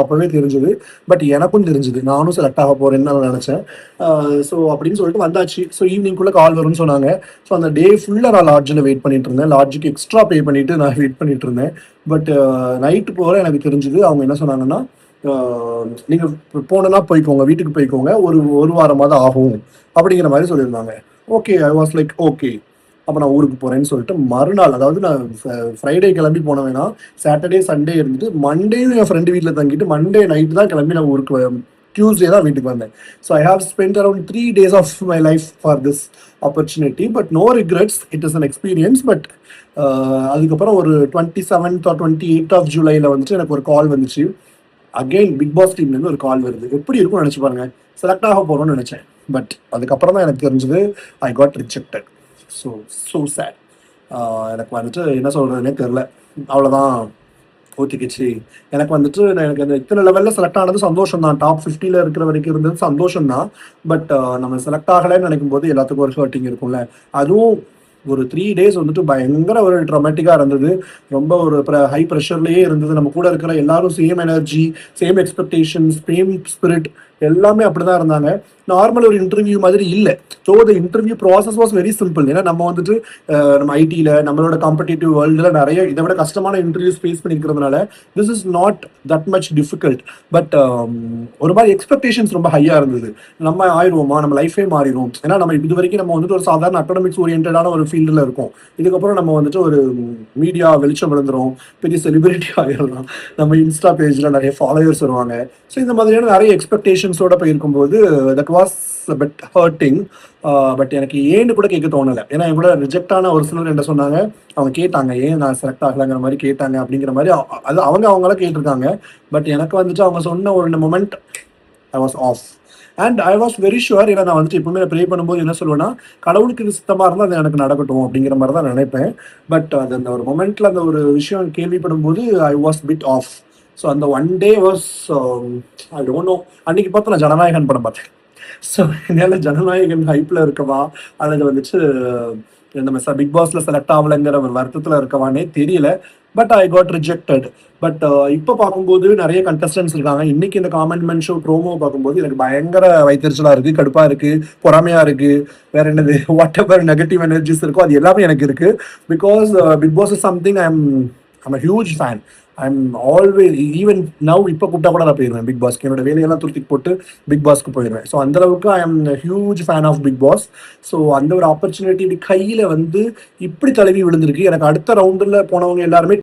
அப்பவே தெரிஞ்சது. பட் எனக்கும் தெரிஞ்சது. நானும் செலக்ட் ஆக போறேன்னு நான் நினைச்சேன். ஸோ அப்படின்னு சொல்லிட்டு வந்தாச்சு. ஸோ ஈவினிங்குள்ள கால் வரும்னு சொன்னாங்க. ஸோ அந்த டே ஃபுல்லா நான் லாட்ஜில வெயிட் பண்ணிட்டு இருந்தேன். லாட்ஜுக்கு எக்ஸ்ட்ரா பே பண்ணிட்டு நான் வெயிட் பண்ணிட்டு இருந்தேன். பட் நைட்டு போற எனக்கு தெரிஞ்சது. அவங்க என்ன சொன்னாங்கன்னா, நீங்க போனனா போய்க்கோங்க, வீட்டுக்கு போய்க்கோங்க. ஒரு 1 வாரமாவது ஆகும் அப்படிங்கிற மாரி சொல்லியிருந்தாங்க. Okay. I was like okay. அப்ப நான் ஊருக்கு போறேன்னு சொல்லிட்டு மறுநாள், அதாவது நான் ஃப்ரைடே கிளம்பி போனவேன்னா, சாட்டர்டே, சண்டே இருந்துட்டு மண்டேயும் என் ஃப்ரெண்டு வீட்ல தங்கிட்டு, மண்டே நைட் தான் கிளம்பி நான் ஊருக்கு டியூஸ்டே தான் வீட்டுக்கு வந்தேன். So I have spent around 3 days of my life for this opportunity. But no regrets. It is an experience. But அதுக்கப்புறம் ஒரு 27th ஆர் 28th ஆஃப் ஜூலைல வந்துட்டு எனக்கு ஒரு கால் வந்துச்சு. அகெயின் பிக் பாஸ் டீம்லேருந்து ஒரு கால் வருது. எப்படி இருக்கும்னு நினச்சி பாருங்க. செலக்ட் ஆக போகிறோம்னு நினச்சேன். பட் அதுக்கப்புறம் தான் எனக்கு தெரிஞ்சது I got rejected. So sad. எனக்கு வந்துட்டு என்ன சொல்கிறதுனே தெரில. அவ்வளோதான், ஊற்றிக்கிச்சு. எனக்கு வந்துட்டு எனக்கு அந்த இத்தனை லெவலில் செலக்ட் ஆனது சந்தோஷம் தான். டாப் 50ல இருக்கிற வரைக்கும் இருந்தது சந்தோஷம் தான். பட் நம்ம செலக்ட் ஆகலைன்னு நினைக்கும் போது எல்லாத்துக்கும் ஒரு ஹர்ட்டிங் இருக்கும்ல. அதுவும் ஒரு 3 டேஸ் வந்துட்டு பயங்கர ஒரு ட்ராமேட்டிக்காக இருந்தது. ரொம்ப ஒரு ஹை ப்ரெஷர்லேயே இருந்தது. நம்ம கூட இருக்கிற எல்லாரும் same energy, same expectations, same spirit எல்லாமே அப்படிதான் இருந்தாங்க. நார்மல் ஒரு இன்டர்வியூ மாதிரி இல்லை. So the interview process was very simple. ஏன்னா நம்ம வந்துட்டு நம்ம ஐடியில் நம்மளோட காம்படிட்டிவ் வேர்ல்டில் நிறைய இதை விட கஷ்டமான இன்டர்வியூஸ் ஃபேஸ் பண்ணிக்கிறதுனால this is not that much difficult. But ஒரு மாதிரி எக்ஸ்பெக்டேஷன்ஸ் ரொம்ப ஹையாக இருந்தது. நம்ம ஆயிடுவோமா, நம்ம லைஃபே மாறிடும். ஏன்னா நம்ம இது வரைக்கும் நம்ம வந்துட்டு ஒரு சாதாரண அகாடமிக்ஸ் ஓரியன்டான ஒரு ஃபீல்டில் இருக்கும். இதுக்கப்புறம் நம்ம வந்துட்டு ஒரு மீடியா வெளிச்சம் விழுந்துரும், பெரிய செலிபிரிட்டி ஆகிடலாம், நம்ம இன்ஸ்டா பேஜில் நிறைய ஃபாலோவர்ஸ் வருவாங்க. ஸோ இந்த மாதிரியான நிறைய எக்ஸ்பெக்டேஷன்ஸோட போயிருக்கும்போது that was but hurting. But எனக்கு ஏன்னு கூட கேட்க தோணலை. ஏன்னா என் கூட ரிஜெக்ட் ஆன ஒரு சிலர் என்ன சொன்னாங்க, அவங்க கேட்டாங்க ஏன் நான் செலக்ட் ஆகலைங்கிற மாதிரி கேட்டாங்க. அப்படிங்கிற மாதிரி அது அவங்களாம் கேட்டிருக்காங்க. பட் எனக்கு வந்துட்டு அவங்க சொன்ன ஒரு moment I was off. And I was very sure. ஏன்னா நான் வந்துட்டு எப்பவுமே ப்ரே பண்ணும்போது என்ன சொல்லுவேன்னா, கடவுளுக்கு இது சுத்தமாக இருந்தால் அது எனக்கு நடக்கட்டும் அப்படிங்கிற மாதிரி தான் நினைப்பேன். பட் அது அந்த ஒரு மொமெண்ட்ல அந்த ஒரு விஷயம் கேள்விப்படும் போது I was bit off. So அந்த one day was I don't know. அன்னைக்கு பார்த்து நான் ஜனநாயகன் படம் பார்த்தேன். ஸோ என்னால் ஜனநாயகன் ஹைப்பில் இருக்கவா அல்லது வந்துட்டு நம்ம பிக் பாஸ்ல செலக்ட் ஆகலைங்கிற ஒரு வருத்தத்தில் இருக்கவானே தெரியல. But I got rejected. But இப்போ பார்க்கும்போது நிறைய கண்டஸ்டன்ஸ் இருக்காங்க. இன்னைக்கு இந்த காமெண்ட்மெண்ட் ஷோ ப்ரோமோ பார்க்கும்போது எனக்கு பயங்கர வைத்தறிச்சலாக இருக்குது, கடுப்பாக இருக்குது, பொறாமையாக இருக்குது, வேற என்னது வாட் எவர் நெகட்டிவ் எனர்ஜிஸ் இருக்கோ அது எல்லாமே எனக்கு இருக்குது. Because Bigg Boss is something I'm a huge fan. I'm always even now இப்போ கூப்பிட்டா கூட நான் போயிடுவேன் பிக் பாஸ்க்கு. என்னோட வேலையெல்லாம் துருத்தி போட்டு பிக் பாஸ்க்கு போயிடுவேன். ஸோ அந்தளவுக்கு I am huge fan of Bigg Boss. So அந்த ஒரு ஆப்பர்ச்சுனிட்டி இப்படி கையில் வந்து இப்படி தழுவி விழுந்திருக்கு. எனக்கு அடுத்த ரவுண்டில் போனவங்க எல்லாருமே